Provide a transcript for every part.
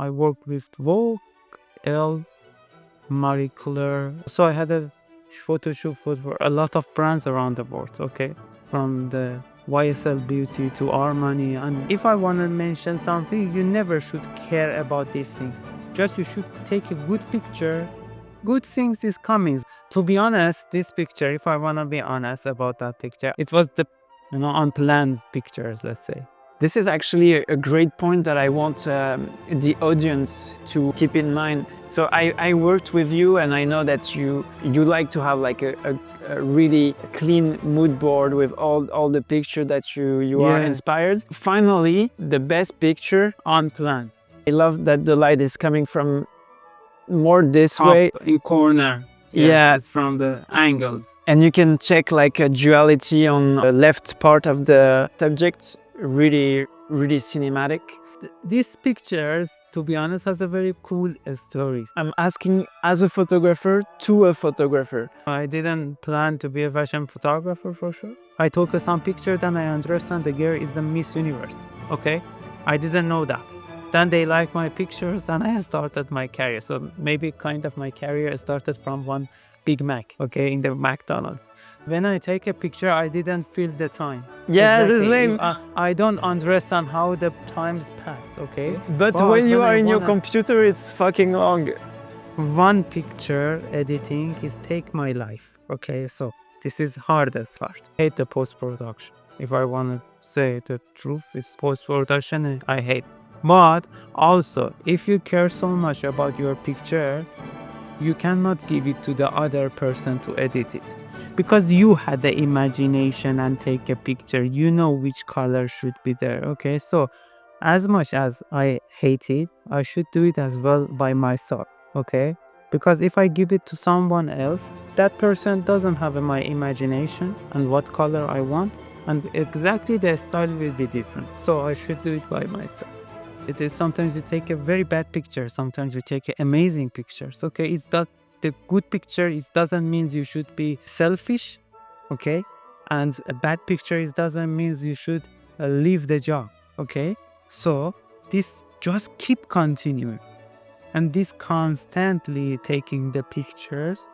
I worked with Vogue, Elle, Marie Claire. So I had a photo shoot for a lot of brands around the world, okay? From the YSL Beauty to Armani. And if I want to mention something, you never should care about these things. Just you should take a good picture. Good things is coming. To be honest, this picture, if I want to be honest about that picture, it was the, unplanned pictures, let's say. This is actually a great point that I want the audience to keep in mind. So I worked with you, and I know that you like to have like a really clean mood board with all the picture that you are inspired. Finally, the best picture, Unplanned. I love that the light is coming from more this Top way. in corner. Yeah. It's from the angles. And you can check like a duality on the left part of the subject. Really cinematic. These pictures, to be honest, has a very cool story. I'm asking as a photographer to a photographer. I didn't plan to be a fashion photographer for sure. I took some picture, then I understand the girl is the Miss Universe. Okay, I didn't know that. Then they liked my pictures, and I started my career. So maybe kind of my career started from one Big Mac, okay, in the McDonald's. When I take a picture, I didn't feel the time. Yeah, the same. I don't understand how the times pass, okay? But when you are in your computer, it's fucking long. One picture editing is take my life, okay? So this is hardest part. I hate the post-production. If I want to say the truth, is post-production, I hate. But also, if you care so much about your picture, you cannot give it to the other person to edit it. Because you had the imagination and take a picture, you know which color should be there, okay? So as much as I hate it, I should do it as well by myself, okay? Because if I give it to someone else, that person doesn't have my imagination and what color I want, and exactly the style will be different. So I should do it by myself. It is sometimes you take a very bad picture, sometimes you take amazing pictures, okay? It's that the good picture, it doesn't mean you should be selfish, okay? And a bad picture, it doesn't mean you should leave the job, okay? So this just keep continuing. And this constantly taking the pictures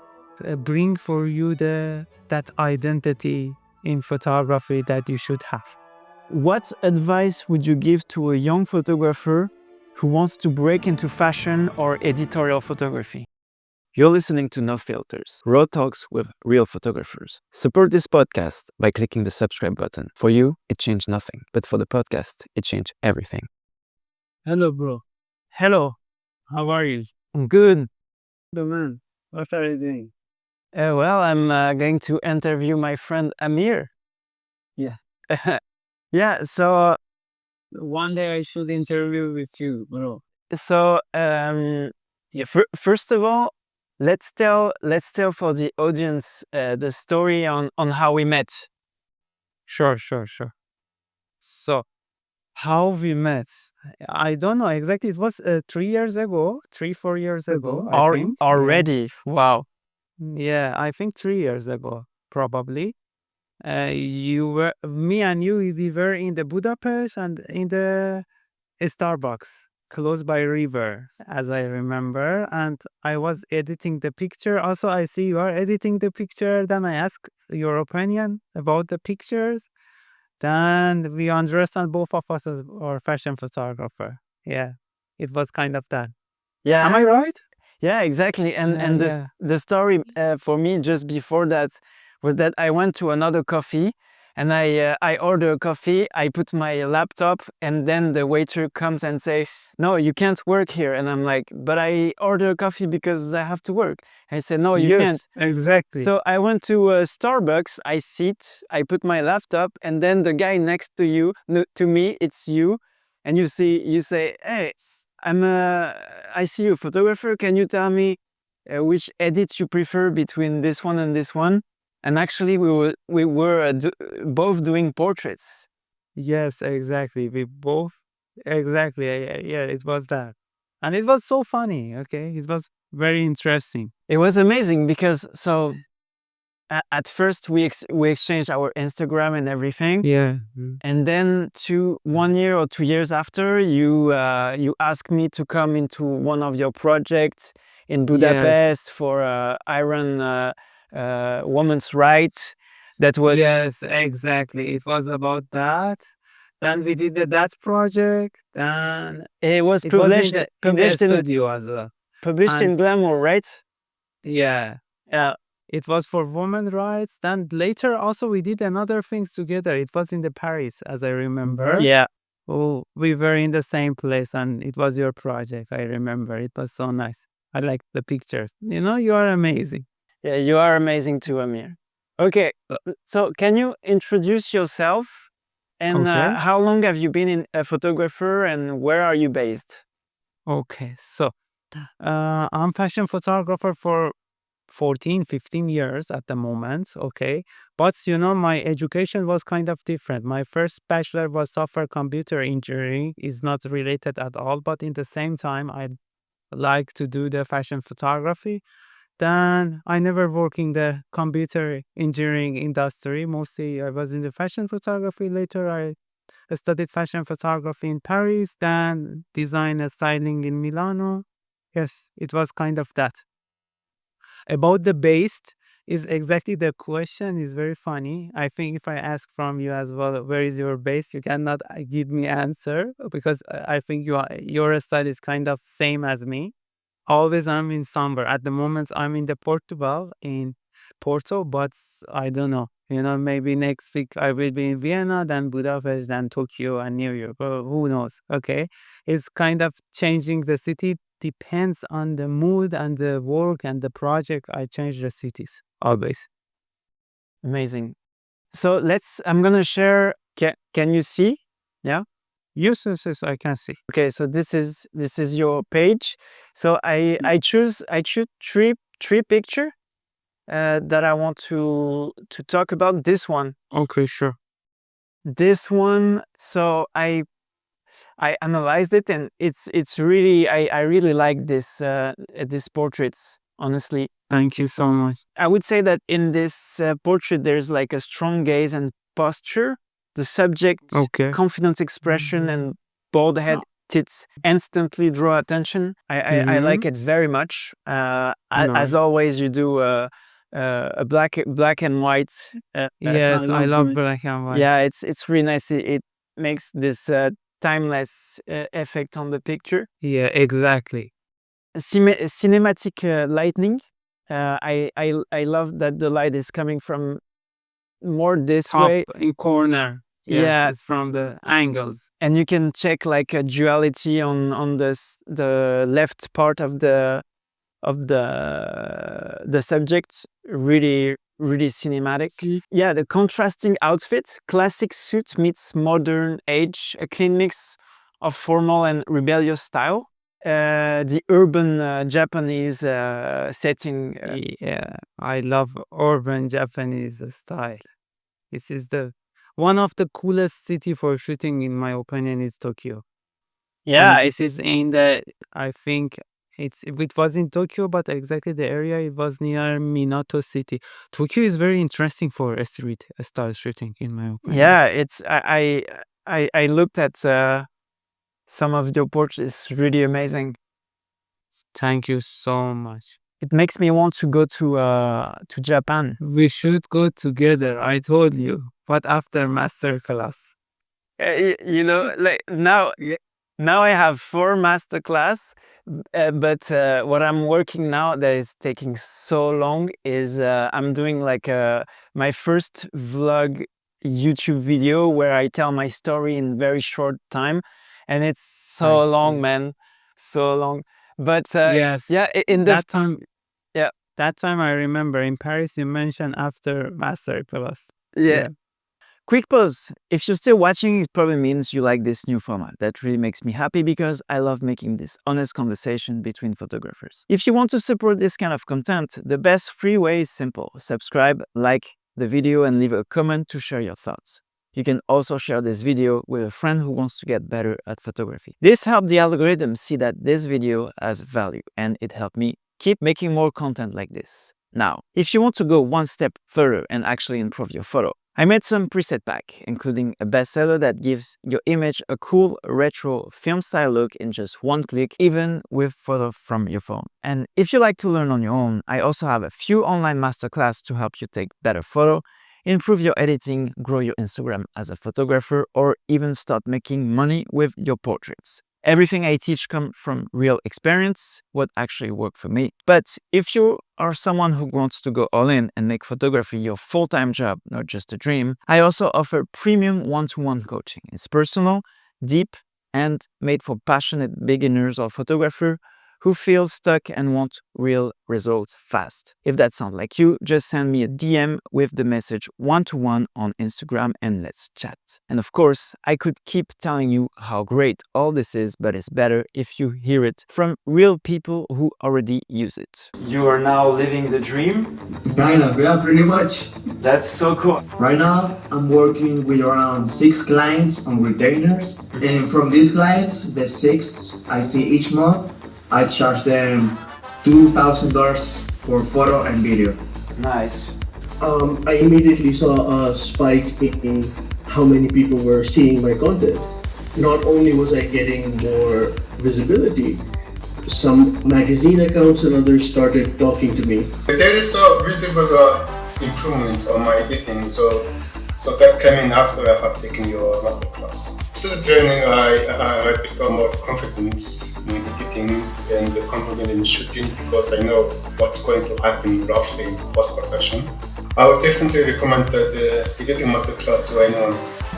bring for you that identity in photography that you should have. What advice would you give to a young photographer who wants to break into fashion or editorial photography? You're listening to No Filters, raw talks with real photographers. Support this podcast by clicking the subscribe button. For you, it changed nothing, but for the podcast, it changed everything. Hello, bro. Hello. How are you? I'm good. Good man. What are you doing? Well, I'm going to interview my friend Amir. Yeah. Yeah, so One day I should interview with you, bro. First of all, let's tell for the audience the story on how we met. Sure. So, how we met? I don't know exactly. It was 3 years ago, 4 years ago. I think. Already, wow. Yeah, I think 3 years ago, probably. Me and you, we were in the Budapest and in the Starbucks close by river, as I remember. And I was editing the picture. Also, I see you are editing the picture. Then I ask your opinion about the pictures. Then we understand both of us are fashion photographer. Yeah, it was kind of that. Yeah. Am I right? Yeah, exactly. And the story for me just before that was that I went to another coffee and I order a coffee, I put my laptop, and then the waiter comes and says, "No, you can't work here." And I'm like, "But I order a coffee because I have to work." I said, "No, you can't." Exactly. So I went to Starbucks, I sit, I put my laptop, and then the guy next to you, to me, it's you, and you say, "Hey, I see you're a photographer. Can you tell me which edits you prefer between this one and this one?" And actually, we were both doing portraits. Yes, exactly. We both, exactly. Yeah, it was that. And it was so funny, okay? It was very interesting. It was amazing because at first we exchanged our Instagram and everything. Yeah. And then 1 year or 2 years after, you asked me to come into one of your projects in Yes. Budapest for Iron women's rights. That was Yes, exactly. It was about that. Then we did that project. Then it was it was published in the studio as well. published in And Glamour, right? yeah, Yeah. it was for women rights. Then later also we did another things together. It was in the Paris, as I remember. Yeah. Oh, we were in the same place and it was your project. I remember. It was so nice. I like the pictures. You know, you are amazing. Yeah, you are amazing too, Amir. Okay, so can you introduce yourself? And Okay. how long have you been a photographer and where are you based? Okay. So, I'm fashion photographer for 14, 15 years at the moment. Okay. But you know, my education was kind of different. My first bachelor was software computer engineering, is not related at all. But in the same time, I like to do the fashion photography. Then I never worked in the computer engineering industry. Mostly I was in the fashion photography. Later I studied fashion photography in Paris, then design and styling in Milano. Yes, it was kind of that. About the base is exactly the question is very funny. I think if I ask from you as well, where is your base? You cannot give me answer because I think your style is kind of same as me. Always I'm in somewhere. At the moment I'm in the Portugal in Porto, but I don't know. You know, maybe next week I will be in Vienna, then Budapest, then Tokyo and New York. Who knows? Okay. It's kind of changing the city. Depends on the mood and the work and the project. I change the cities always. Amazing. So I'm gonna share, can you see? Yeah? Yes, yes, yes, I can see. Okay, so this is your page. So I choose three picture that I want to talk about. This one. Okay, sure. This one, so I analyzed it and it's really I really like these portraits, honestly. Thank you so much. I would say that in this portrait there's like a strong gaze and posture. The subject, Okay. confident expression and bald head tits instantly draw attention. I like it very much. As always, you do a black and white. Yes, so I love black and white. Yeah, it's really nice. It makes this timeless effect on the picture. Yeah, exactly. Cinematic lighting. I love that the light is coming from more this Top way. in corner. Yes, Yeah. it's from the angles. And you can check like a duality on the left part of the subject. Really cinematic. Yeah, the contrasting outfit, classic suit meets modern age, a clean mix of formal and rebellious style. The urban Japanese setting. Yeah, I love urban Japanese style. This is the one of the coolest city for shooting, in my opinion, is Tokyo. Yeah, And this is in the, I think it was in Tokyo, but exactly the area it was near Minato City. Tokyo is very interesting for a street style shooting, in my opinion. yeah. It's I looked at some of your portraits. It's really amazing. Thank you so much. It makes me want to go to Japan. We should go together, I told you. But after master class. You know, like now I have 4 master class, but what I'm working now that is taking so long is I'm doing like my first vlog YouTube video where I tell my story in very short time, and it's so long, man, so long. But Yes. yeah, in the That time, yeah, that time I remember in Paris you mentioned after master class. yeah. Quick pause. If you're still watching, it probably means you like this new format. That really makes me happy because I love making this honest conversation between photographers. If you want to support this kind of content, the best free way is simple. Subscribe, like the video, and leave a comment to share your thoughts. You can also share this video with a friend who wants to get better at photography. This helped the algorithm see that this video has value, and it helped me keep making more content like this. Now, if you want to go one step further and actually improve your photo, I made some preset pack, including a bestseller that gives your image a cool retro film style look in just one click, even with photo from your phone. And if you like to learn on your own, I also have a few online masterclass to help you take better photo, improve your editing, grow your Instagram as a photographer, or even start making money with your portraits. Everything I teach comes from real experience, what actually worked for me. But if you are someone who wants to go all in and make photography your full-time job, not just a dream, I also offer premium one-to-one coaching. It's personal, deep, and made for passionate beginners or photographers who feel stuck and want real results fast. If that sounds like you, just send me a DM with the message one-to-one on Instagram and let's chat. And of course, I could keep telling you how great all this is, but it's better if you hear it from real people who already use it. You are now living the dream? Kind of, yeah, pretty much. That's so cool. Right now, I'm working with around 6 clients on retainers. And from these clients, the 6 I see each month, I charge them $2,000 for photo and video. Nice. I immediately saw a spike in how many people were seeing my content. Not only was I getting more visibility, some magazine accounts and others started talking to me. There is a visible improvement on my editing, so that came in after I have taken your masterclass. Since training, I become more confident in editing and confident in shooting because I know what's going to happen roughly in post-production. I would definitely recommend the editing masterclass to anyone.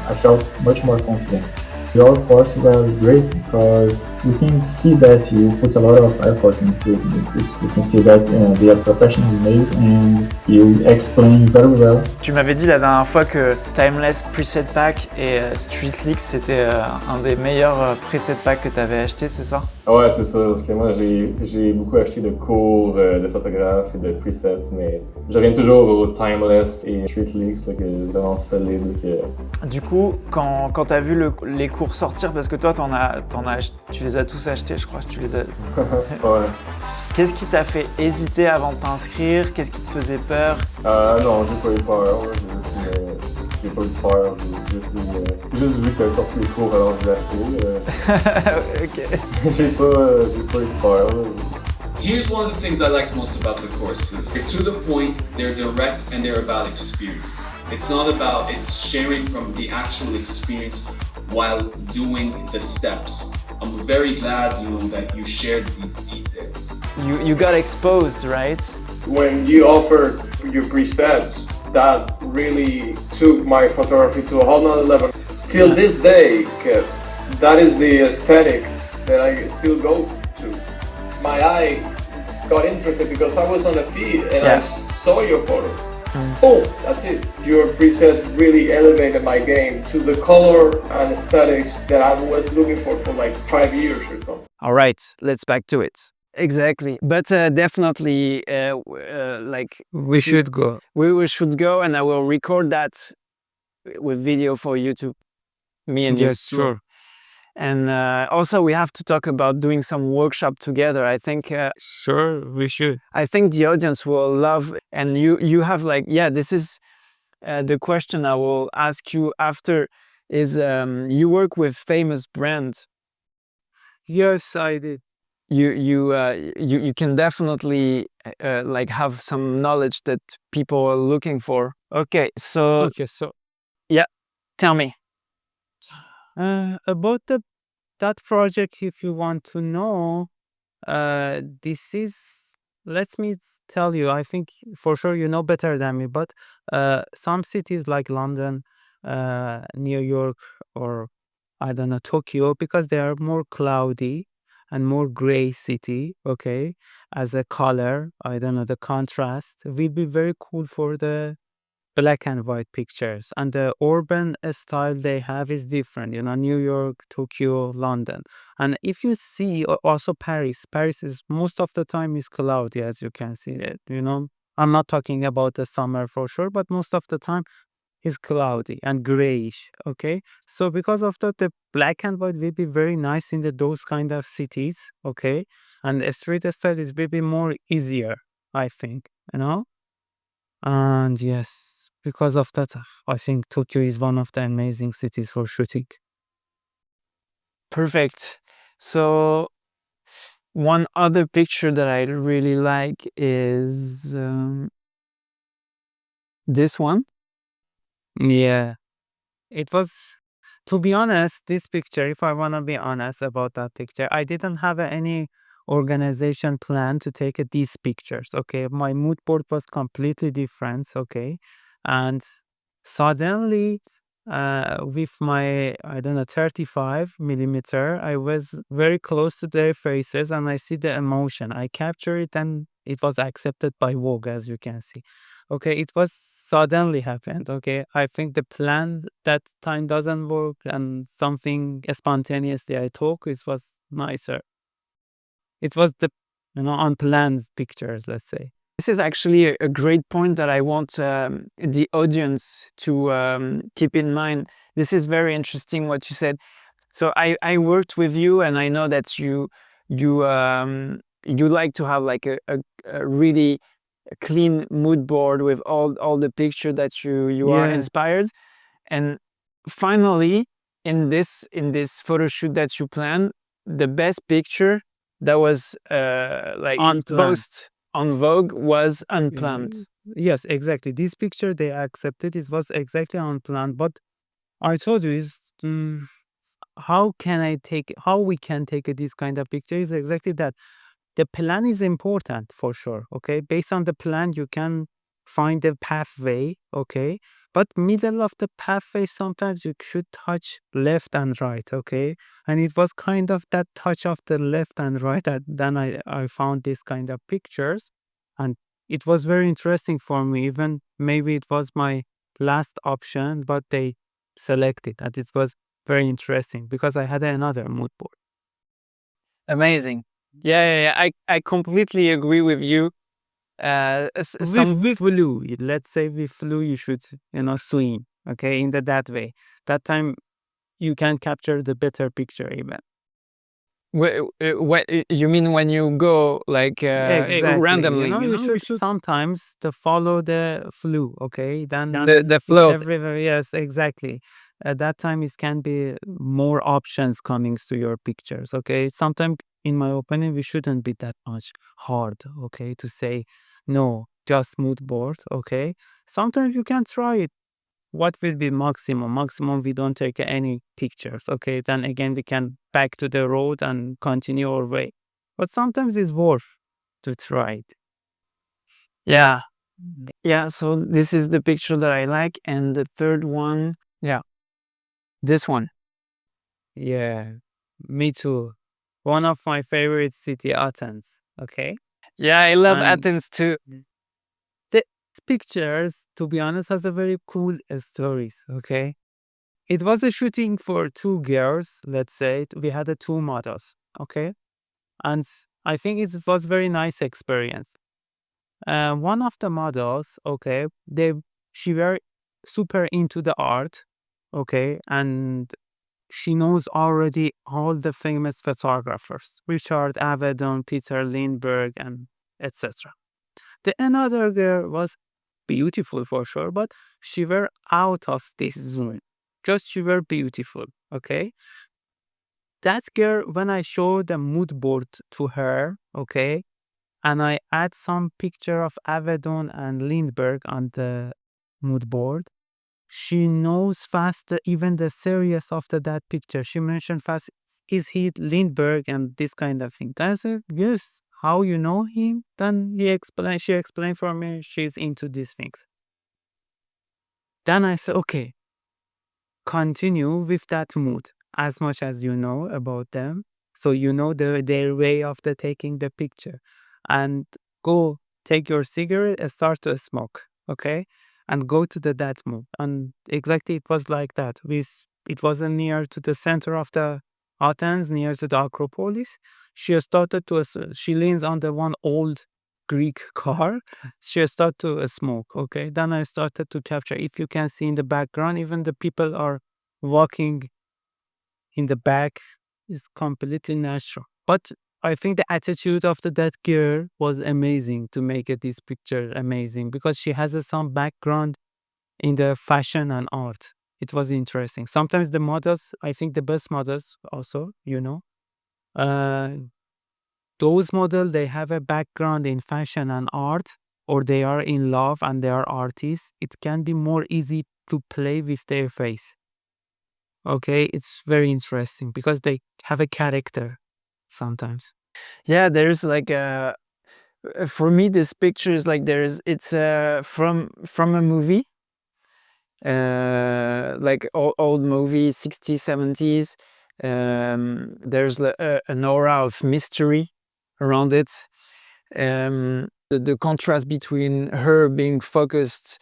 I felt much more confident. Your courses are great because you can see that you put a lot of effort into this. You can see that they are professionally made and you explain very well. Tu m'avais dit la dernière fois que Timeless Preset Pack et Street Leaks c'était un des meilleurs preset packs que tu avais acheté, c'est ça? Ouais, c'est ça, parce que moi j'ai beaucoup acheté de cours de photographe et de presets, mais je reviens toujours au Timeless et Street Leaks là, que c'est vraiment solide. Du coup, quand tu as vu les cours sortir, parce que toi tu les as tous achetés, je crois que tu les as... Ouais. Qu'est-ce qui t'a fait hésiter avant de t'inscrire? Qu'est-ce qui te faisait peur? Non, j'ai pas eu peur. J'ai pas eu peur. J'ai juste vu qu'elle sortait les cours alors je l'ai acheté. Ok. J'ai pas eu peur. Here's one of the things I like most about the courses. They're to the point, they're direct, and they're about experience. It's not about, it's sharing from the actual experience while doing the steps. I'm very glad, that you shared these details. You got exposed, right? When you offered your presets, that really took my photography to a whole nother level. Till this day, that is the aesthetic that I still go to. My eye got interested because I was on a feed and I saw your photo. Oh, that's it. Your preset really elevated my game to the color and aesthetics that I was looking for like 5 years or so. All right, let's back to it. Exactly, but definitely, like We should go. we should go, and I will record that with video for YouTube, me and you. Yes, sure. And also, we have to talk about doing some workshop together. I think Sure, we should. I think the audience will love, and you have like, this is the question I will ask you after. Is you work with famous brands? Yes, I did. You can definitely like have some knowledge that people are looking for. Okay, so Okay, so tell me. about that project, if you want to know, this is, let me tell you, I think for sure you know better than me, but some cities like London, New York, or I don't know, Tokyo, because they are more cloudy and more gray city, okay, as a color, I don't know, the contrast will be very cool for the black and white pictures, and the urban style they have is different, New York, Tokyo, London. And if you see also Paris is most of the time is cloudy, as you can see it, I'm not talking about the summer for sure, but most of the time is cloudy and grayish, okay. So because of that, the black and white will be very nice in those kind of cities, okay. And the street style is maybe more easier, I think, you know? And yes, because of that, I think Tokyo is one of the amazing cities for shooting. Perfect. So one other picture that I really like is this one. Yeah. It was, to be honest, this picture, if I want to be honest about that picture, I didn't have any organization plan to take these pictures. Okay. My mood board was completely different. Okay. And suddenly, with my, I don't know, 35 millimeter, I was very close to their faces and I see the emotion. I capture it and it was accepted by Vogue, as you can see. Okay, it was suddenly happened. Okay, I think the plan that time doesn't work and something spontaneously I took, it was nicer. It was the, unplanned pictures, let's say. This is actually a great point that I want the audience to keep in mind. This is very interesting what you said. So I worked with you, and I know that you like to have like a really clean mood board with all the picture that you are Yeah. inspired. And finally, in this photo shoot that you plan, the best picture that was like Unplanned. post on Vogue was Unplanned. Yes, exactly. This picture they accepted. It was exactly unplanned, but I told you is how we can take this kind of picture is exactly that. The plan is important for sure. Okay, based on the plan, you can find the pathway. Okay, but middle of the pathway sometimes you should touch left and right. Okay, and it was kind of that touch of the left and right that then I found this kind of pictures, and it was very interesting for me. Even maybe it was my last option, but they selected, and it was very interesting because I had another mood board. Amazing. Yeah. I completely agree with you. We flew. Let's say we flew. You should, swim. Okay, in that way. That time you can capture the better picture even. What you mean when you go like Exactly. randomly? You should sometimes to follow the flow. Okay, then The it's flow. everywhere. Yes, exactly. At that time, it can be more options coming to your pictures. Okay, sometimes, in my opinion, we shouldn't be that much hard. Okay, to say no, just mood board. Okay, sometimes you can try it. What will be maximum? Maximum, we don't take any pictures. Okay, then again, we can back to the road and continue our way. But sometimes it's worth to try it. Yeah. Yeah, so this is the picture that I like, and the third one, yeah, this one. Yeah, me too. One of my favorite city, Athens. Okay, Yeah, I love and Athens too. the pictures, to be honest, has a very cool stories. Okay, it was a shooting for two girls. Let's say we had two models. Okay, and I think it was very nice experience. One of the models, okay, she were super into the art, okay, and she knows already all the famous photographers, Richard Avedon, Peter Lindbergh, and etc. The another girl was beautiful for sure, but she were out of this zone. Just she were beautiful, okay. That girl, when I show the mood board to her, okay, and I add some picture of Avedon and Lindbergh on the mood board, she knows fast even the series of that picture. She mentioned fast, is he Lindbergh and this kind of thing. I said, yes, how you know him? Then she explained for me she's into these things. Then I said, okay, continue with that mood as much as you know about them. So you know their way of taking the picture. And go take your cigarette and start to smoke. Okay? And go to that mood. And exactly it was like that. It wasn't near to the center of the Athens, near to the Acropolis. She started to she leans on the one old Greek car. She started to smoke. Okay, then I started to capture. If you can see in the background, even the people are walking in the back is completely natural. But I think the attitude of that girl was amazing to make this picture amazing because she has some background in the fashion and art. It was interesting. Sometimes the models, I think the best models also, uh, those models, they have a background in fashion and art, or they are in love and they are artists. It can be more easy to play with their face. Okay, it's very interesting because they have a character sometimes. Yeah, there's like for me this picture is like it's from a movie, like old movie 60s 70s. There's an aura of mystery around it. The contrast between her being focused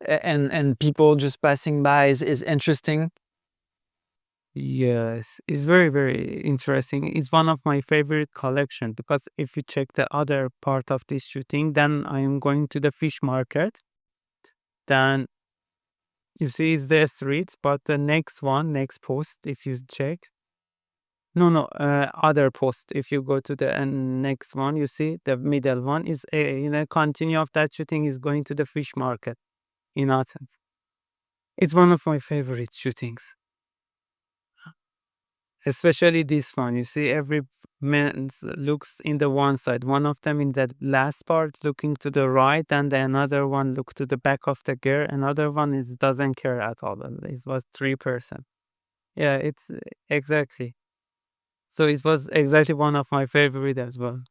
and people just passing by is interesting. Yes, it's very, very interesting. It's one of my favorite collection because if you check the other part of this shooting, then I am going to the fish market. Then you see it's the street, but the next post, if you check, no, other post. If you go to the next one, you see the middle one is in a continue of that shooting is going to the fish market in Athens. It's one of my favorite shootings. Especially this one, you see every man looks in the one side. One of them in the last part looking to the right, and the another one look to the back of the girl. Another one is doesn't care at all. It was 3%. Yeah, it's exactly. So it was exactly one of my favorite as well.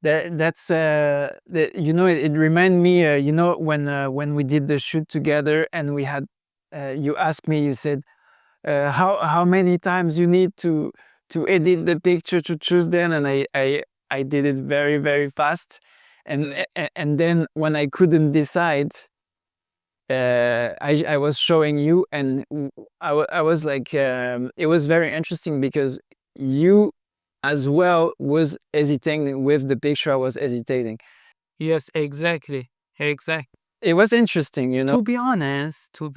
That's it remind me when we did the shoot together and we had you asked me, you said how many times you need to edit the picture to choose them, and I did it very very fast, and then when I couldn't decide, I was showing you, and I was like it was very interesting because you as well was hesitating with the picture I was hesitating. Yes, exactly. Exactly. It was interesting, you know. To be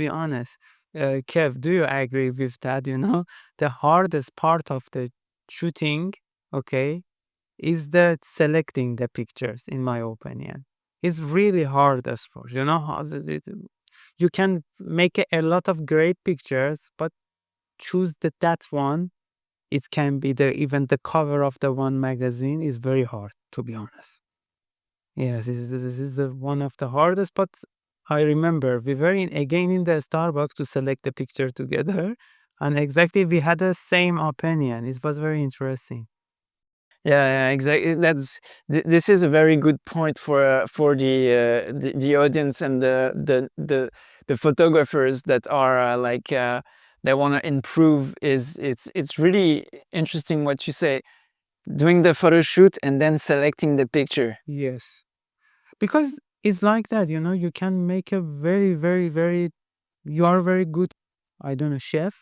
honest, Kev, do you agree with that? The hardest part of the shooting, okay, is the selecting the pictures, in my opinion. It's really hardest for, how you can make a lot of great pictures, but choose that one. It can be even the cover of the one magazine is very hard, to be honest. Yes, this is one of the hardest, but I remember we were again in the Starbucks to select the picture together, and exactly we had the same opinion. It was very interesting. Yeah, exactly. This is a very good point for the audience and the photographers that are they want to improve. It's really interesting what you say, doing the photo shoot and then selecting the picture. Yes, because it's like that, you can make a very, very, very, you are very good, I don't know, chef.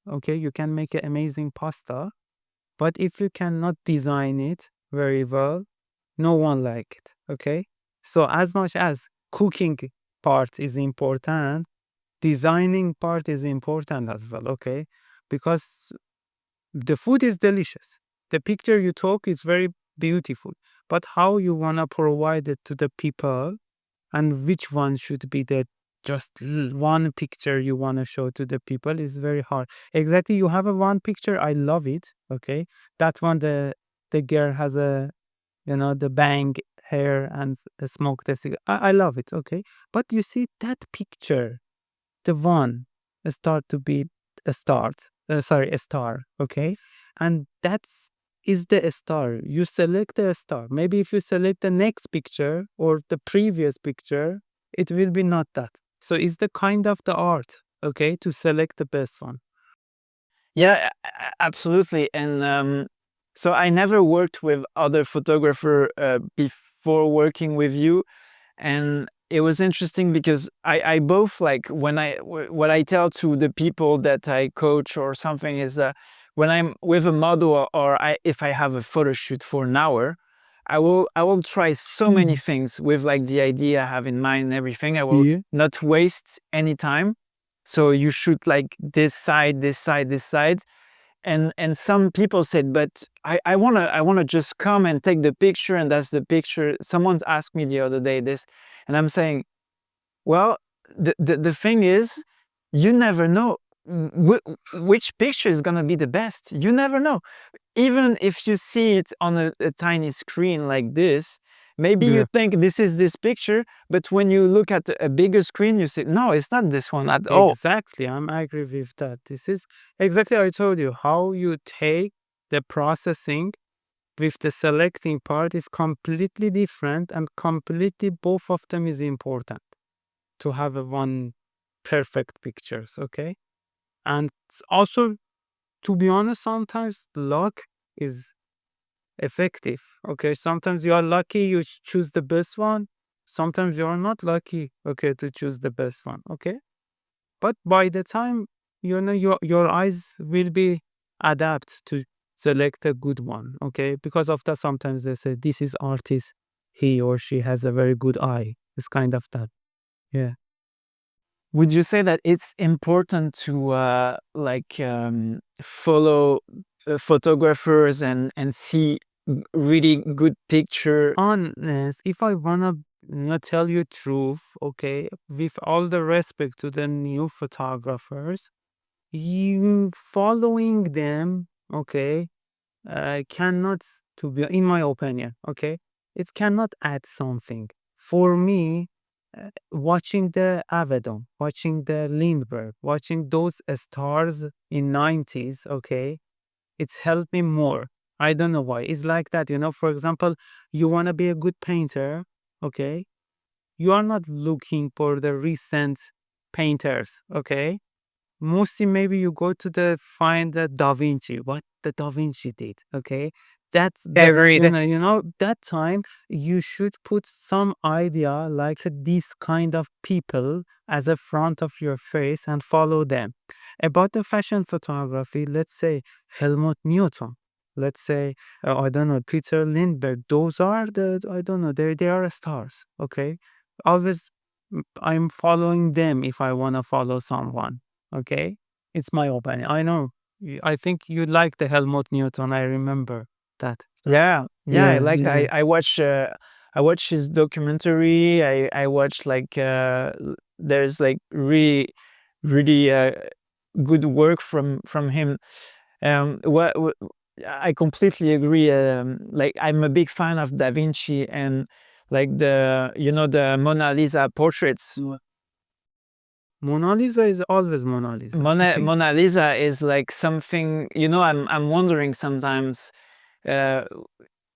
Okay, you can make an amazing pasta, but if you cannot design it very well, no one like it. Okay, so as much as cooking part is important, designing part is important as well. Okay, because the food is delicious, the picture you took is very beautiful, but how you wanna provide it to the people, and which one should be the just one picture you want to show to the people is very hard. Exactly, you have a one picture, I love it. Okay, that one, the girl has a, the bang hair and the smoke the cigarette. I love it. Okay, but you see that picture, the one start to be a start sorry, a star. Okay, and that's is the star. You select the star. Maybe if you select the next picture or the previous picture, it will be not that. So it's the kind of the art, okay, to select the best one. Yeah, absolutely. And so I never worked with other photographer before working with you, and it was interesting because I both like what I tell to the people that I coach or something is that when I'm with a model or if I have a photo shoot for an hour, I will try so many things with like the idea I have in mind and everything. I will not waste any time. So you shoot like this side, this side, this side, and some people said, but I wanna just come and take the picture, and that's the picture. Someone asked me the other day this, and I'm saying, well, the thing is, you never know which picture is gonna be the best. You never know. Even if you see it on a tiny screen like this, maybe you Yeah. think this is this picture, but when you look at a bigger screen, you say, no, it's not this one at all. Exactly, I agree with that. This is exactly I told you how you take the processing with the selecting part is completely different and completely both of them is important to have a one perfect pictures, okay? And also, to be honest, sometimes luck is effective. Okay, sometimes you are lucky, you choose the best one. Sometimes you are not lucky, okay, to choose the best one. Okay, but by the time your eyes will be adapt to select a good one. Okay, because of that, sometimes they say this is artist. He or she has a very good eye. It's kind of that. Yeah. Would you say that it's important to follow photographers and see really good picture? Honest, if I wanna tell you truth, okay, with all the respect to the new photographers, you following them, okay, cannot, to be in my opinion, okay, it cannot add something. For me, watching the Avedon, watching the Lindbergh, watching those stars in 90s, okay, it's helped me more. I don't know why. It's like that, For example, you want to be a good painter, okay? You are not looking for the recent painters, okay? Mostly maybe you go to the find the Da Vinci, what the Da Vinci did, okay? That's the Agreed. that time you should put some idea like this kind of people as a front of your face and follow them. About the fashion photography, let's say Helmut Newton, let's say I don't know, Peter Lindbergh, those are the, I don't know, they are stars, okay? Always I'm following them if I want to follow someone. Okay, it's my opinion. I know. I think you like the Helmut Newton. I remember that. Yeah, Yeah, yeah. I watch his documentary. I watch there's like really good work from him. What I completely agree. Like I'm a big fan of Da Vinci and like the Mona Lisa portraits. Mona Lisa is always Mona Lisa. Okay. Mona Lisa is like something, I'm wondering sometimes, uh,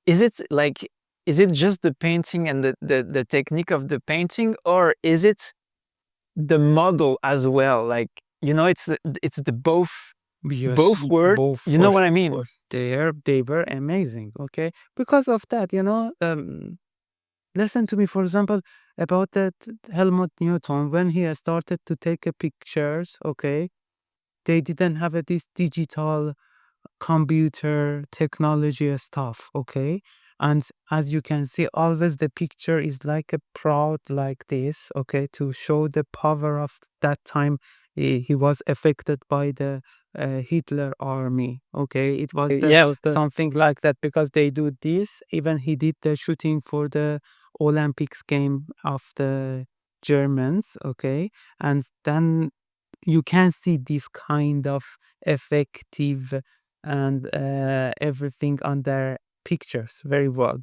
is it like, is it just the painting and the technique of the painting, or is it the model as well? Like, it's the Yes, both words. both You know what I mean? they were amazing. Okay, because of that, listen to me. For example, about that Helmut Newton when he started to take pictures. Okay, they didn't have this digital computer technology stuff, okay? And as you can see, always the picture is like a proud like this, okay, to show the power of that time. He was affected by the Hitler army, okay? It was the Yeah, it was something like that because they do this. Even he did the shooting for the Olympics game of the Germans, okay? And then you can see this kind of effective and everything on their pictures very well.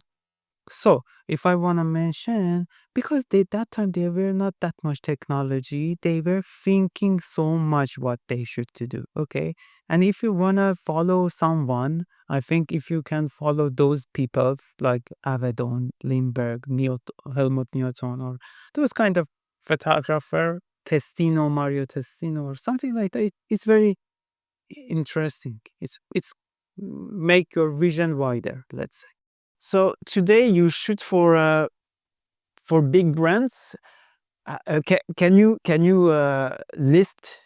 So if I want to mention, because that time they were not that much technology, they were thinking so much what they should to do. Okay, and if you want to follow someone, I think if you can follow those people like Avedon, Lindbergh, Helmut Newton, or those kind of photographer, Mario Testino, or something like that, it's very interesting. It's make your vision wider. Let's say. So today you shoot for big brands. Can you list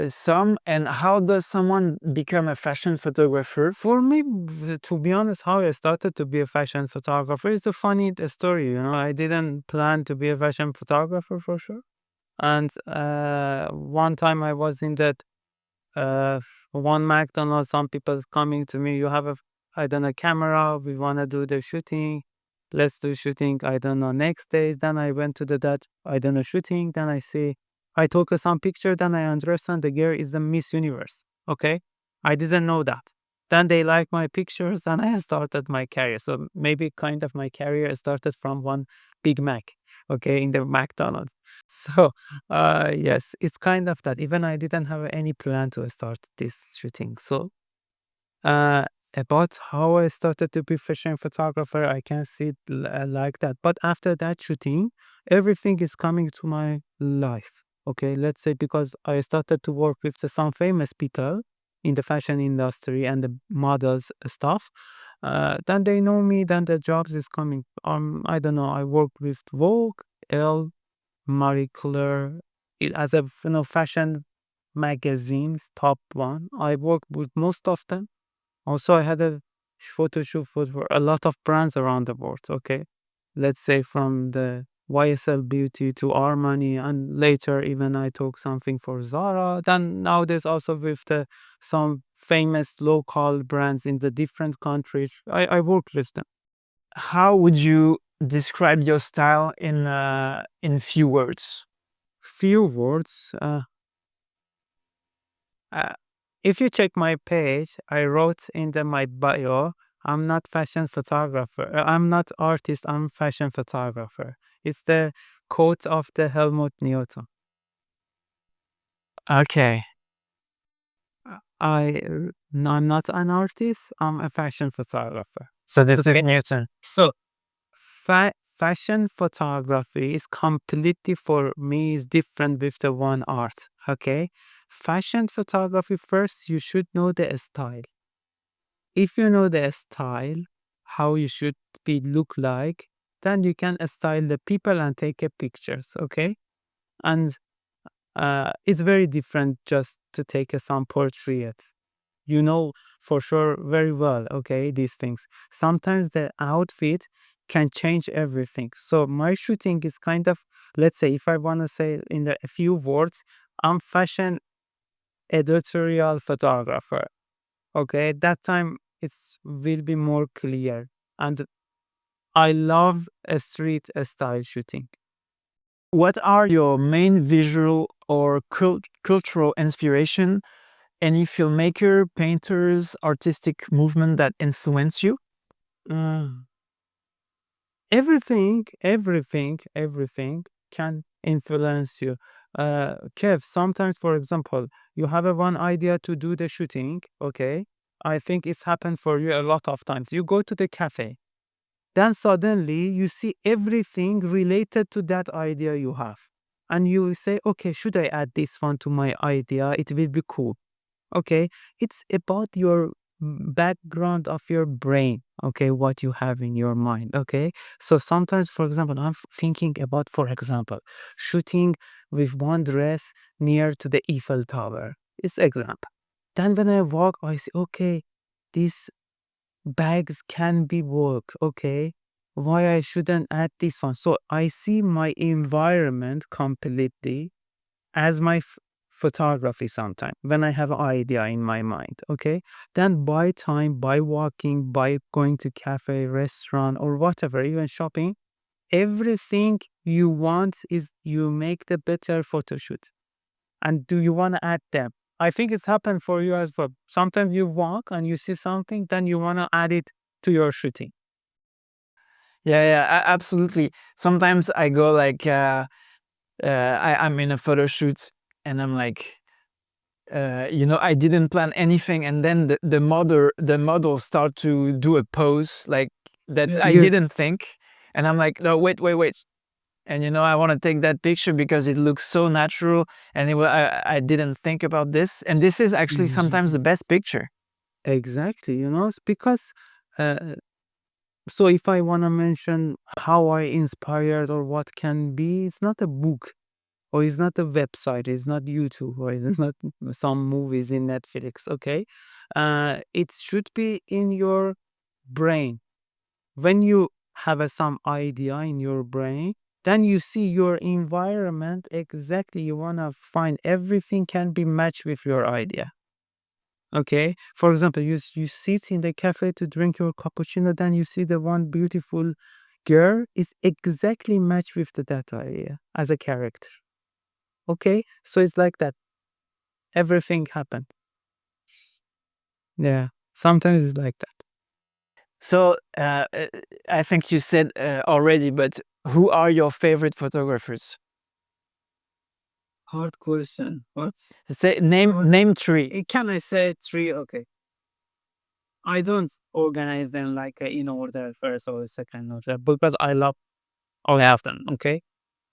some, and how does someone become a fashion photographer? For me, to be honest, how I started to be a fashion photographer is a funny story. I didn't plan to be a fashion photographer for sure. And one time I was in that one McDonald's, some people's coming to me, you have a, I don't know, camera, we want to do the shooting. Let's do shooting, I don't know, next days. Then I went to that, I don't know, shooting. Then I took some picture. Then I understand the girl is the Miss Universe. Okay. I didn't know that. Then they like my pictures. Then I started my career. So maybe kind of my career started from one Big Mac. Okay. In the McDonald's. So, yes, it's kind of that. Even I didn't have any plan to start this shooting. So, uh, about how I started to be fashion photographer, I can see it like that. But after that shooting, everything is coming to my life. Okay, let's say because I started to work with some famous people in the fashion industry and the models stuff. Then they know me. Then the jobs is coming. I don't know. I worked with Vogue, Elle, Marie Claire, as a fashion magazines top one. I worked with most of them. Also, I had a photo shoot for a lot of brands around the world. Okay, let's say from the YSL Beauty to Armani, and later even I took something for Zara. Then nowadays also with some famous local brands in the different countries, I work with them. How would you describe your style in few words? Few words. Uh, if you check my page, I wrote in my bio, I'm not fashion photographer. I'm not artist. I'm fashion photographer. It's the quote of the Helmut Newton. Okay. No, I'm not an artist. I'm a fashion photographer. So that's Newton. So, fashion photography is completely for me is different with the one art. Okay, fashion photography first you should know the style. If you know the style, how you should be look like, then you can style the people and take a pictures. Okay, and it's very different just to take some portrait. You know for sure very well, okay, these things. Sometimes the outfit can change everything. So my shooting is kind of, let's say, if I want to say in a few words, I'm fashion editorial photographer. Okay, that time it's will be more clear. And I love a street style shooting. What are your main visual or cultural inspiration? Any filmmaker, painters, artistic movement that influence you? Uh, everything can influence you. Kev, sometimes, for example, you have a one idea to do the shooting. Okay, I think it's happened for you a lot of times. You go to the cafe, then suddenly you see everything related to that idea you have, and you say, okay, should I add this one to my idea? It will be cool. Okay, it's about your background of your brain. Okay, what you have in your mind. Okay, so sometimes, for example, I'm thinking about, for example, shooting with one dress near to the Eiffel Tower. It's example. Then when I walk, I say, okay, these bags can be work. Okay, why I shouldn't add this one? So I see my environment completely as my photography sometime when I have an idea in my mind. Okay, then by time, by walking, by going to cafe, restaurant, or whatever, even shopping, everything you want is you make the better photo shoot. And do you want to add them? I think it's happened for you as well. Sometimes you walk and you see something, then you want to add it to your shooting. Yeah, absolutely. Sometimes I go like, I'm in a photo shoot and I'm like, I didn't plan anything, and then the model start to do a pose like that I You didn't think, and I'm like, no, wait, and I want to take that picture because it looks so natural, and I didn't think about this, and this is actually sometimes the best picture. exactly, because uh, so if I want to mention how I inspired or what can be, it's not a book or it's not a website, it's not YouTube or it's not some movies in Netflix, okay? It should be in your brain. When you have some idea in your brain, then you see your environment exactly. You want to find everything can be matched with your idea. Okay, for example, you sit in the cafe to drink your cappuccino, then you see the one beautiful girl is exactly matched with that area as a character. Okay, so it's like that. Everything happened. Yeah, sometimes it's like that. So I think you said already, but who are your favorite photographers? Hard question. What? Say name three. Can I say three? Okay. I don't organize them like in order, first or second order, because I love all of them. Okay.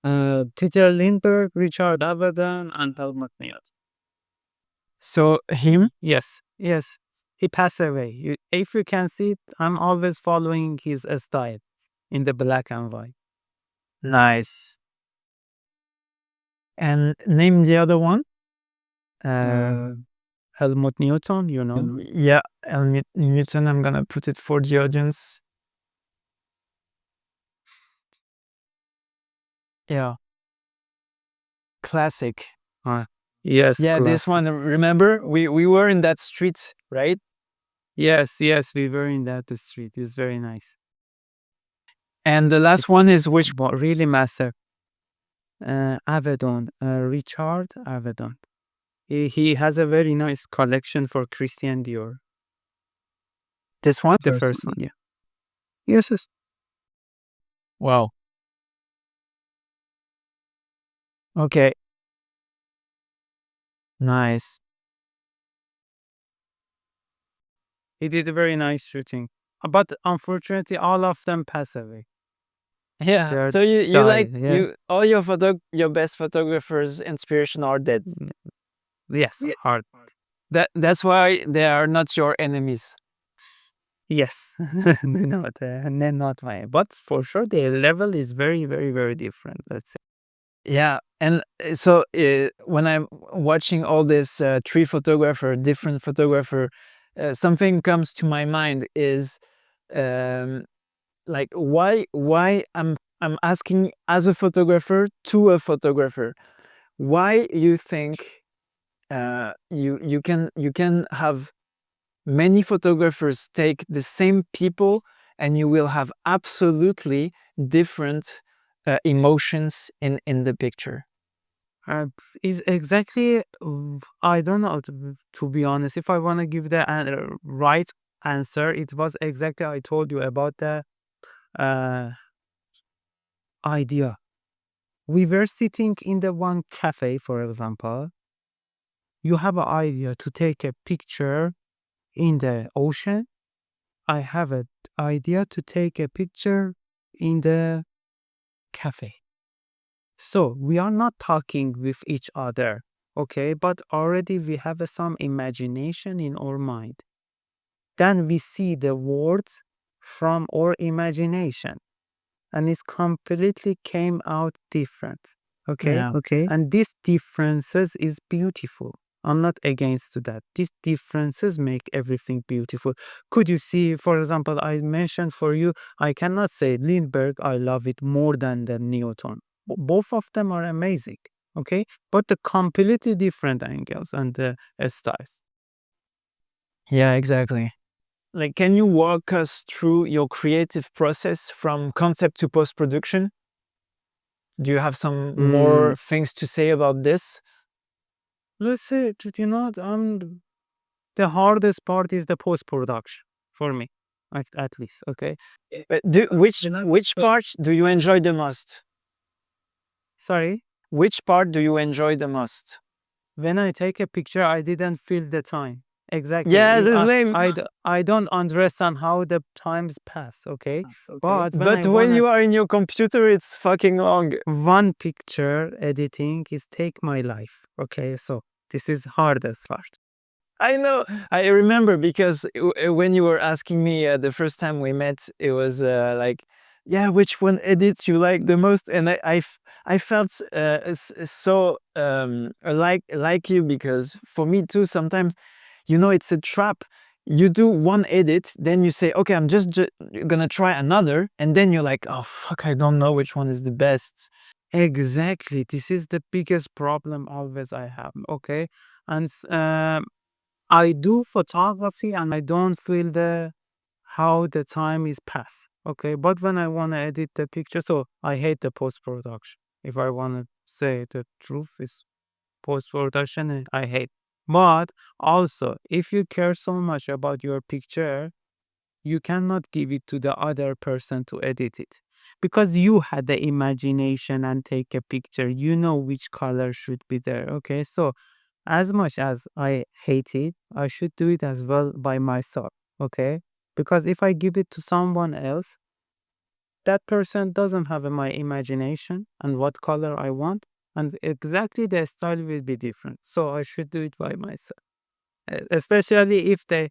Peter Lindbergh, Richard Avedon, and Helmut Newton. So him? Yes, yes. He passed away. If you can see it, I'm always following his style in the black and white. Nice. And name the other one. Helmut Newton, you know. Yeah, Helmut Newton. I'm gonna put it for the audience. Yeah. Classic. Yes. Yeah, this classic. one. Remember, we were in that street, right? Yes, we were in that street. It's very nice. And the last one is which? What really master? Avedon, Richard Avedon. He has a very nice collection for Christian Dior. This one? The first one, yeah. Yes. Wow. Okay. Nice. He did a very nice shooting. But unfortunately, all of them pass away. Yeah. They're So you died, like yeah. you all your best photographers' inspiration are dead. Yes, hard. That's why they are not your enemies. Yes. They're not my. But for sure, their level is very, very, very different. Let's say. Yeah, and so when I'm watching all this different photographer, something comes to my mind is like why I'm asking as a photographer to a photographer, why you think you can have many photographers take the same people and you will have absolutely different emotions in the picture. Is exactly. I don't know. To be honest, if I want to give the right answer, it was exactly I told you about the idea. We were sitting in the one cafe, for example. You have an idea to take a picture in the ocean. I have an idea to take a picture in the cafe. So we are not talking with each other, okay? But already we have some imagination in our mind. Then we see the words from our imagination, and it completely came out different. Okay. Yeah. Okay. And these differences is beautiful. I'm not against to that. These differences make everything beautiful. Could you see, for example, I mentioned for you, I cannot say Lindbergh, I love it more than the Newton. Both of them are amazing. Okay. But the completely different angles and the styles. Yeah, exactly. Like, can you walk us through your creative process from concept to post-production? Do you have some more things to say about this? Let's say, the hardest part is the post-production for me, at least. Okay. But which part do you enjoy the most? Sorry. Which part do you enjoy the most? When I take a picture, I didn't feel the time. Exactly. Yeah, the same. I don't understand how the times pass. Okay. But when you are in your computer, it's fucking long. One picture editing is take my life. Okay. So this is hardest part. I know. I remember because when you were asking me the first time we met, it was like, yeah, which one edit you like the most? And I felt so like you, because for me too, sometimes, it's a trap. You do one edit, then you say, okay, I'm just gonna try another. And then you're like, oh, fuck, I don't know which one is the best. Exactly. This is the biggest problem always I have. Okay. And I do photography and I don't feel how the time is passed. Okay, but when I want to edit the picture, so I hate the post production. If I want to say the truth, is post production I hate. But also, if you care so much about your picture, you cannot give it to the other person to edit it because you had the imagination and take a picture. You know which color should be there. Okay, so as much as I hate it, I should do it as well by myself. Okay, because if I give it to someone else, that person doesn't have my imagination and what color I want, and exactly the style will be different. So I should do it by myself, especially if they.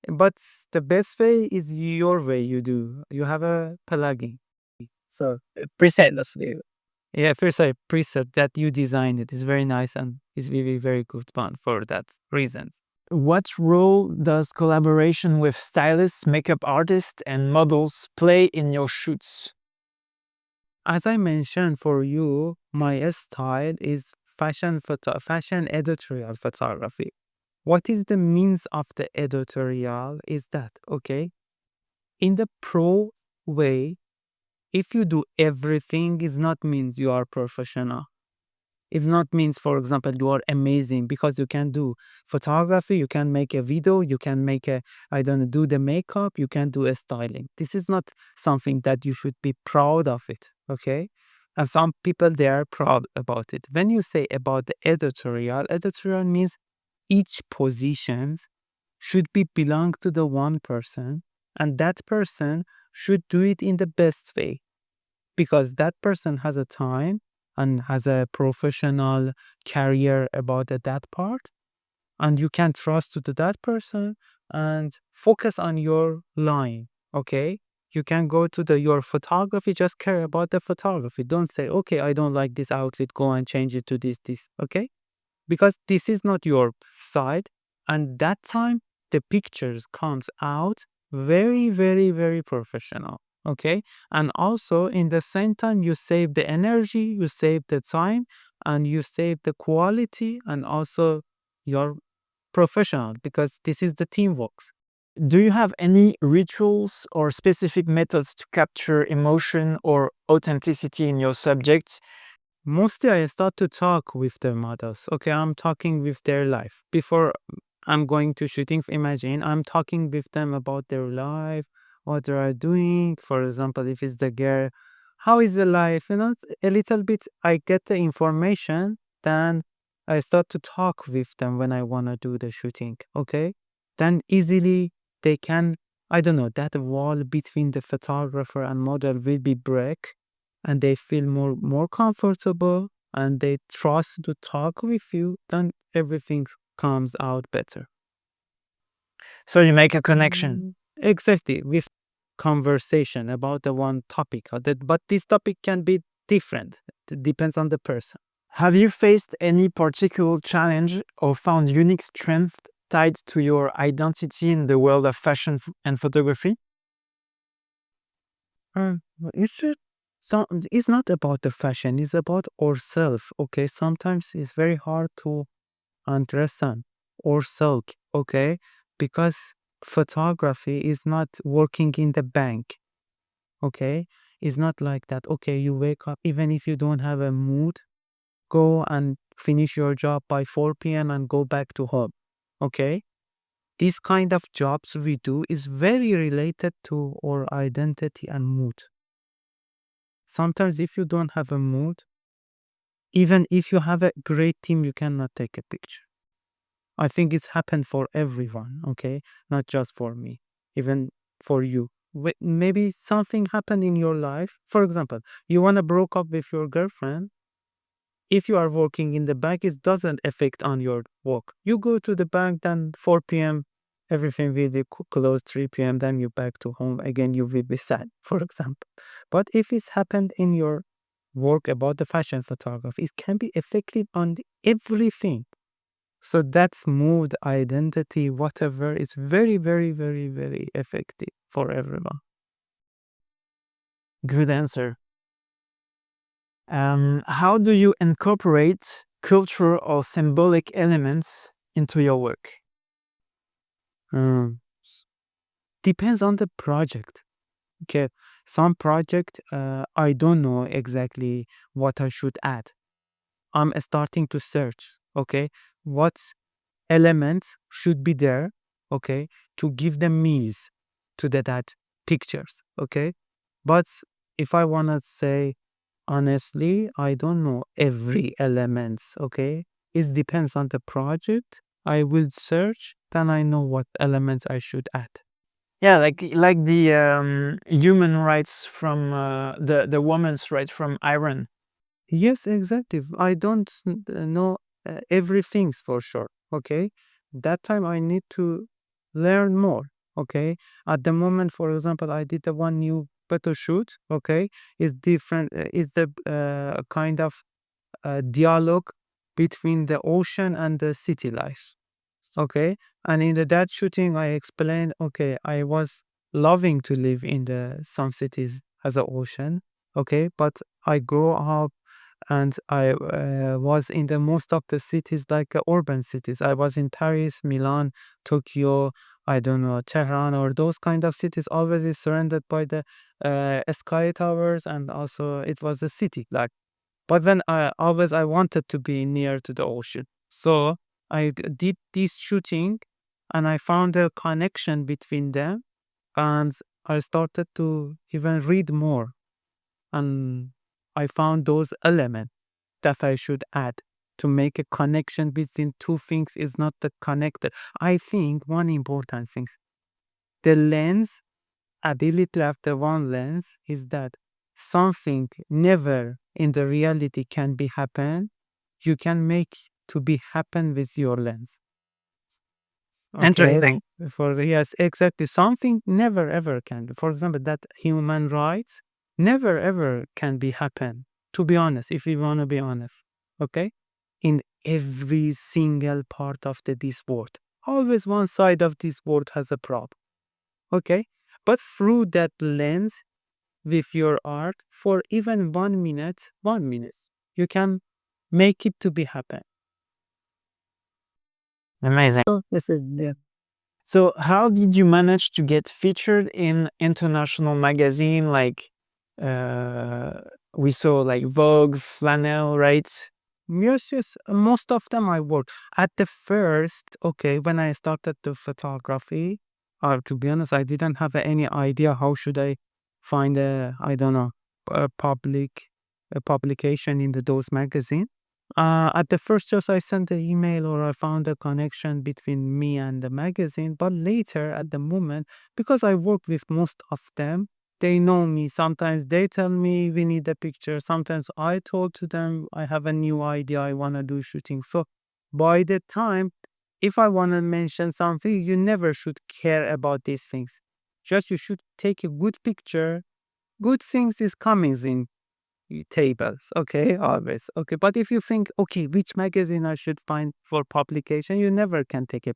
But the best way is your way. You do. You have a plugin. So preset, let's do. Yeah, first I preset that you designed it is very nice and it's really very good one for that reasons. What role does collaboration with stylists, makeup artists, and models play in your shoots? As I mentioned for you, my style is fashion editorial photography. What is the means of the editorial is that, okay? In the pro way, if you do everything, is not means you are professional. It not means, for example, you are amazing because you can do photography, you can make a video, you can make I don't know, do the makeup, you can do a styling. This is not something that you should be proud of it, okay? And some people, they are proud about it. When you say about the editorial means each position should be belong to the one person, and that person should do it in the best way because that person has a time and has a professional career about that part, and you can trust to that person and focus on your line. Okay, you can go to your photography, just care about the photography. Don't say, okay, I don't like this outfit, go and change it to this. Okay, because this is not your side, and that time the pictures comes out very, very, very professional. Okay, and also in the same time you save the energy, you save the time, and you save the quality, and also you're professional because this is the teamwork. Do you have any rituals or specific methods to capture emotion or authenticity in your subjects? Mostly I start to talk with the models. Okay, I'm talking with their life. Before I'm going to shooting, imagine I'm talking with them about their life, what they are doing. For example, if it's the girl, how is the life? A little bit I get the information, then I start to talk with them when I want to do the shooting. Okay, then easily they can, I don't know, that wall between the photographer and model will be break, and they feel more comfortable and they trust to talk with you, then everything comes out better. So you make a connection. Exactly, with conversation about the one topic, but this topic can be different. It depends on the person. Have you faced any particular challenge or found unique strength tied to your identity in the world of fashion and photography? It's it's not about the fashion, it's about ourselves. Okay, sometimes it's very hard to understand ourselves. Okay, because photography is not working in the bank. Okay, it's not like that. Okay, you wake up even if you don't have a mood, go and finish your job by 4 p.m. and go back to home. Okay, this kind of jobs we do is very related to our identity and mood. Sometimes if you don't have a mood, even if you have a great team, you cannot take a picture. I think it's happened for everyone, okay? Not just for me, even for you. Maybe something happened in your life. For example, you want to broke up with your girlfriend. If you are working in the bank, it doesn't affect on your work. You go to the bank, then 4 p.m., everything will be closed, 3 p.m., then you back to home. Again, you will be sad, for example. But if it's happened in your work about the fashion photography, it can be effective on everything. So that's mood, identity, whatever. It's very, very, very, very effective for everyone. Good answer. How do you incorporate cultural or symbolic elements into your work? Depends on the project. Okay, some project I don't know exactly what I should add. I'm starting to search. Okay, what elements should be there? Okay, to give them means to that pictures. Okay, but if I wanna say honestly, I don't know every elements. Okay, it depends on the project. I will search, then I know what elements I should add. Yeah, like the human rights from the woman's rights from Iran. Yes, exactly. I don't know everything for sure. Okay. That time I need to learn more. Okay. At the moment, for example, I did the one new photo shoot. Okay. It's different. It's the kind of dialogue between the ocean and the city life. Okay. And in that shooting, I explained, okay, I was loving to live in the some cities as an ocean. Okay. But I grew up and I was in the most of the cities like urban cities. I was in Paris, Milan, Tokyo, I don't know, Tehran, or those kind of cities. Always is surrounded by the sky towers, and also it was a city like. But then I wanted to be near to the ocean, so I did this shooting, and I found a connection between them, and I started to even read more, and I found those elements that I should add to make a connection between two things is not the connected. I think one important thing, the lens, ability of the one lens is that something never in the reality can be happen. You can make to be happen with your lens. Okay. Interesting. Yes, exactly. Something never ever can. For example, that human rights never ever can be happen. To be honest, if we want to be honest, okay, in every single part of this world, always one side of this world has a problem. Okay, but through that lens, with your art, for even 1 minute, you can make it to be happen. Amazing. So this is the So how did you manage to get featured in international magazine like uh, we saw like Vogue, Flannel, right? Yes, yes. Most of them I work. At the first, okay, when I started the photography, to be honest, I didn't have any idea how should I find I don't know, a publication in those magazine. At the first, just I sent the email or I found a connection between me and the magazine. But later, at the moment, because I work with most of them, they know me. Sometimes they tell me we need a picture. Sometimes I told to them I have a new idea. I want to do shooting. So by the time, if I want to mention something, you never should care about these things. Just you should take a good picture. Good things is coming in tables. Okay, always. Okay, but if you think, okay, which magazine I should find for publication, you never can take a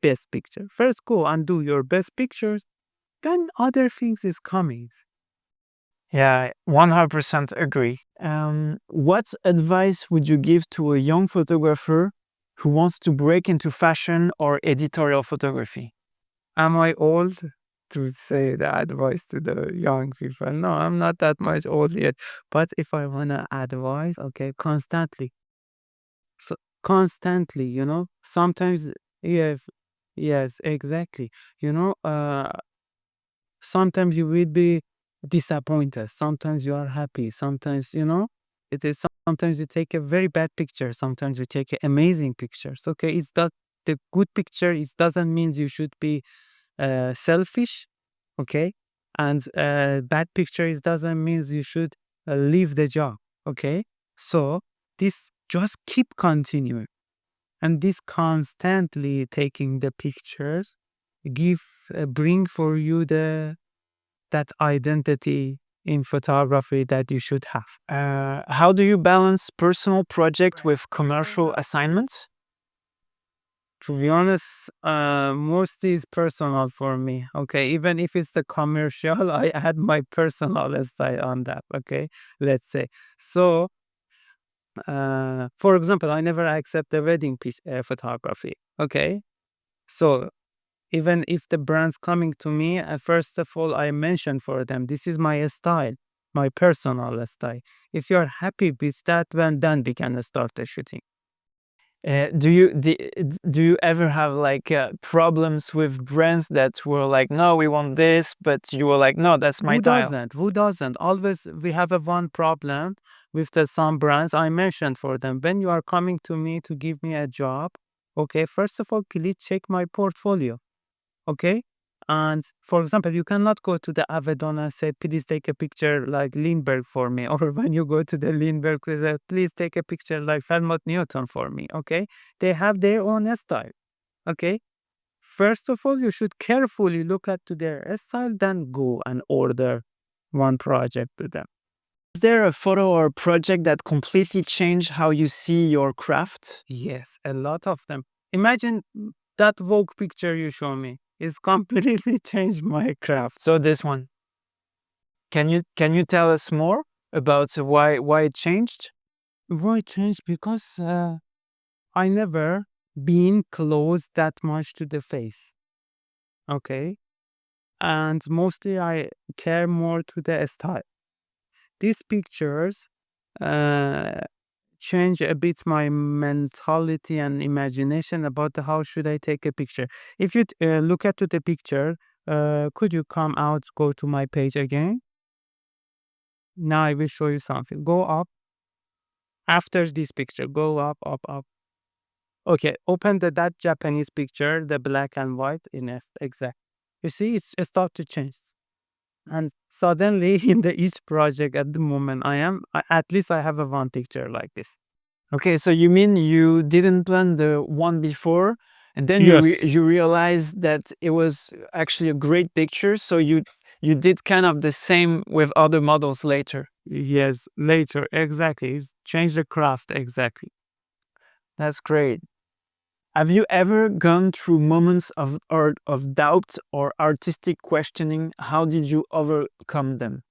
best picture. First, go and do your best pictures. Then other things is coming. Yeah, 100% agree. What advice would you give to a young photographer who wants to break into fashion or editorial photography? Am I old to say the advice to the young people? No, I'm not that much old yet. But if I wanna advise, okay, constantly. So constantly, sometimes yes, yes, exactly. Sometimes you will be disappointed. Sometimes you are happy. Sometimes, it is sometimes you take a very bad picture. Sometimes you take amazing pictures. Okay, it's that the good picture. It doesn't mean you should be selfish. Okay, and bad picture it doesn't mean you should leave the job. Okay, so this just keep continuing, and this constantly taking the pictures give bring for you that identity in photography that you should have. How do you balance personal project with commercial assignments? To be honest, mostly it's personal for me. Okay, even if it's the commercial, I add my personal style on that. Okay, let's say. So, for example, I never accept the wedding piece, photography. Okay, so even if the brand's coming to me, first of all, I mention for them, this is my style, my personal style. If you're happy with that, then we can start the shooting. Do you ever have like problems with brands that were like, no, we want this, but you were like, no, that's my Who style? doesn't? Who doesn't? Always we have a one problem with the some brands. I mentioned for them, when you are coming to me to give me a job, okay, first of all, please check my portfolio. Okay. And for example, you cannot go to the Avedon and say, please take a picture like Lindbergh for me. Or when you go to the Lindbergh, say, please take a picture like Helmut Newton for me. Okay. They have their own style. Okay. First of all, you should carefully look at to their style, then go and order one project with them. Is there a photo or project that completely changed how you see your craft? Yes, a lot of them. Imagine that Vogue picture you show me. It's completely changed my craft. So this one. Can you tell us more about why it changed? Why changed? Because I never been close that much to the face. Okay. And mostly I care more to the style. These pictures change a bit my mentality and imagination about how should I take a picture. If you look at to the picture, could you come out, go to my page again? Now I will show you something. Go up. After this picture, go up, up, up. Okay, open that Japanese picture, the black and white in F. Exact. You see, it start to change. And suddenly, in each project at the moment, at least I have a one picture like this. Okay, so you mean you didn't plan the one before, and then Yes. you realized that it was actually a great picture, so you did kind of the same with other models later. Yes, later, exactly. It's change the craft, exactly. That's great. Have you ever gone through moments of doubt or artistic questioning? How did you overcome them?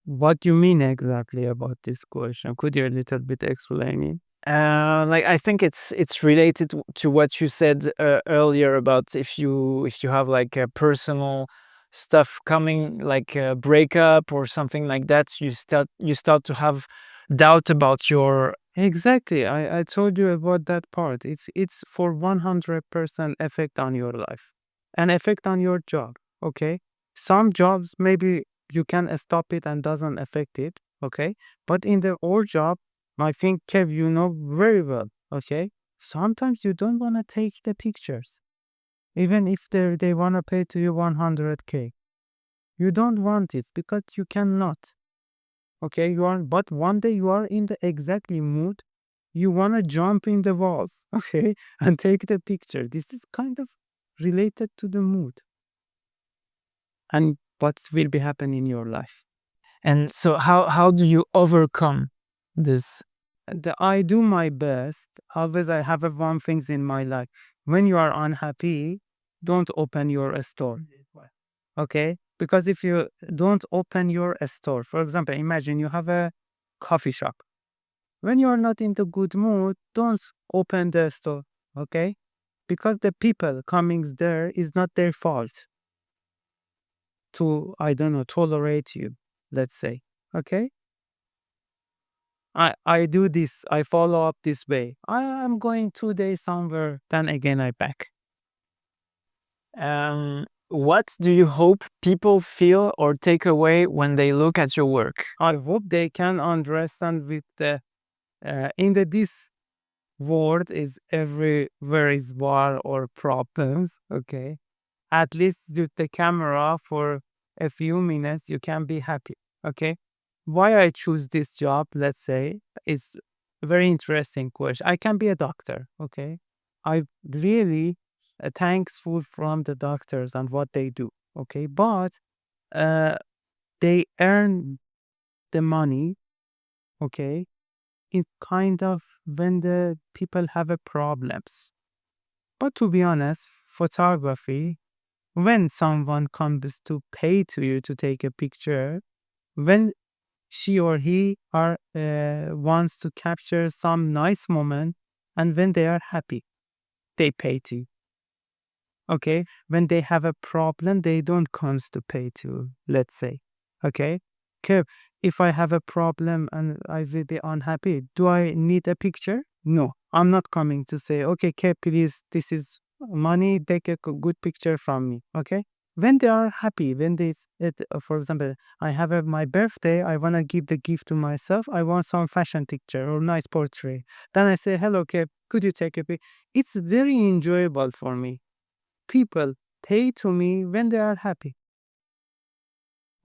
What do you mean exactly about this question? Could you a little bit explain it? Like I think it's related to what you said earlier about if you have like a personal stuff coming, like a breakup or something like that, you start to have doubt about your. Exactly. I told you about that part. It's for 100% effect on your life and effect on your job. Okay. Some jobs maybe you can stop it and doesn't affect it. Okay. But in the old job, I think Kev, you know very well. Okay. Sometimes you don't want to take the pictures, even if they want to pay to you 100K. You don't want it because you cannot. Okay, but one day you are in the exactly mood. You want to jump in the walls, okay, and take the picture. This is kind of related to the mood and what will be happening in your life. And so how do you overcome this? I do my best. Always I have one things in my life. When you are unhappy, don't open your store. Okay? Because if you don't open your store, for example, imagine you have a coffee shop. When you are not in the good mood, don't open the store. Okay? Because the people coming there is not their fault to, I don't know, tolerate you, let's say. Okay? I do this. I follow up this way. I am going 2 days somewhere. Then again, I back. What do you hope people feel or take away when they look at your work? I hope they can understand with the this world is everywhere is war or problems. Okay, at least with the camera for a few minutes, you can be happy. Okay, why I choose this job? Let's say is a very interesting question. I can be a doctor. Okay, I really thankful from the doctors and what they do. Okay, but uh, they earn the money. Okay, it kind of when the people have a problems. But to be honest, photography, when someone comes to pay to you to take a picture, when she or he are wants to capture some nice moment, and when they are happy. they pay to you. Okay, when they have a problem, they don't comes to pay to, let's say. Okay, okay. If I have a problem and I will be unhappy, do I need a picture? No, I'm not coming to say, okay, okay, please, this is money, take a good picture from me. Okay, when they are happy, when for example, I have my birthday, I want to give the gift to myself, I want some fashion picture or nice portrait. Then I say, hello, okay, could you take a picture? It's very enjoyable for me. People pay to me when they are happy.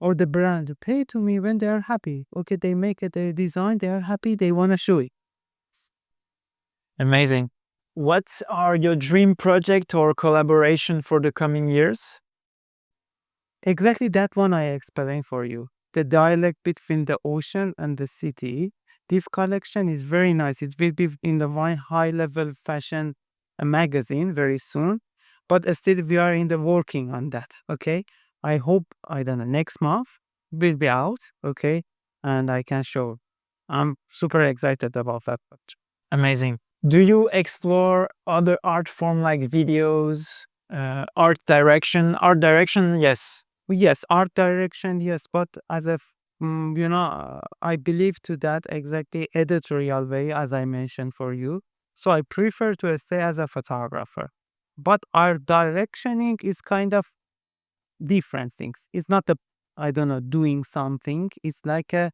Or the brand pay to me when they are happy. Okay, they make it a design, they are happy, they want to show it. Amazing. What are your dream project or collaboration for the coming years? Exactly that one I explained for you. The dialect between the ocean and the city. This collection is very nice. It will be in the one high level fashion magazine very soon. But still we are in the working on that. Okay. I hope I don't know next month will be out. Okay. And I can show. I'm super excited about that. Amazing. Do you explore other art form like videos, art direction? Art direction, yes. Yes, art direction, yes, but I believe to that exactly editorial way as I mentioned for you. So I prefer to stay as a photographer. But art directioning is kind of different things. It's not I don't know, doing something. It's like a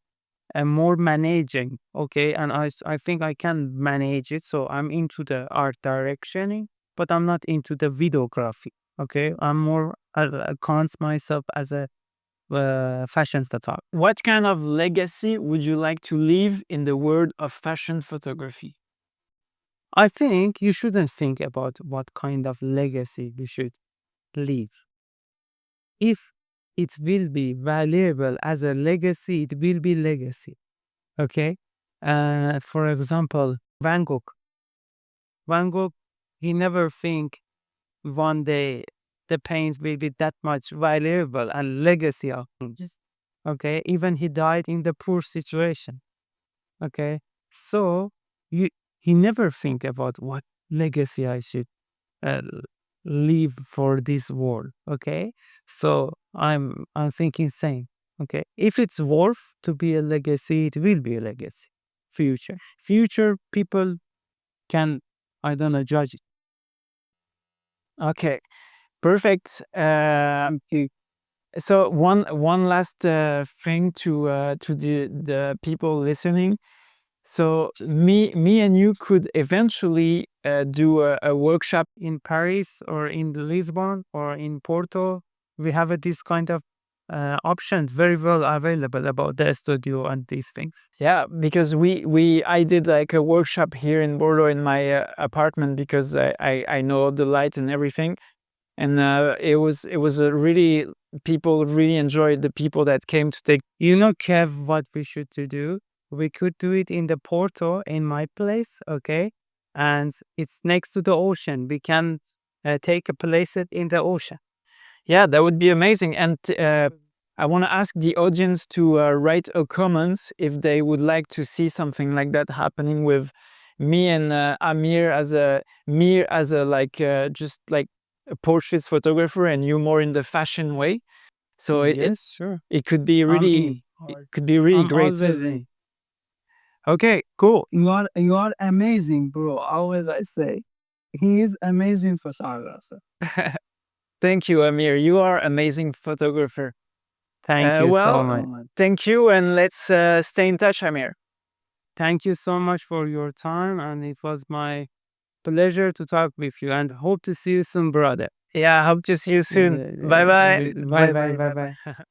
more managing, okay? And I think I can manage it. So I'm into the art directioning, but I'm not into the videography, okay? I'm more, counts myself as a fashion photographer. What kind of legacy would you like to leave in the world of fashion photography? I think you shouldn't think about what kind of legacy you should leave. If it will be valuable as a legacy, it will be legacy. Okay. For example, Van Gogh. Van Gogh, he never think one day the paint will be that much valuable and legacy of him. Okay. Even he died in the poor situation. Okay. So you he never think about what legacy I should uh, leave for this world. Okay. So I'm thinking same. Okay. If it's worth to be a legacy, it will be a legacy. Future people can, I don't know, judge it. Okay, perfect. So one last thing to the people listening. So me and you could eventually do a workshop. In Paris or in Lisbon or in Porto, we have this kind of options very well available about the studio and these things. Yeah, because I did like a workshop here in Bordeaux in my apartment because I know the light and everything, and it was a really people really enjoyed the people that came to take. You know, Kev, what we should to do? We could do it in the Porto in my place, okay? And it's next to the ocean. We can take a place in the ocean. Yeah, that would be amazing. And I want to ask the audience to write a comment if they would like to see something like that happening with me and Amir as a like just like a portrait photographer and you more in the fashion way. So yes, sure. It could be really I'm great. always in. Okay, cool. You are amazing, bro. Always I say, he is amazing photographer. Thank you, Amir. You are amazing photographer. Thank you so much. Thank you, and let's stay in touch, Amir. Thank you so much for your time, and it was my pleasure to talk with you. And hope to see you soon, brother. Yeah, hope to see you soon. Bye bye. Bye bye.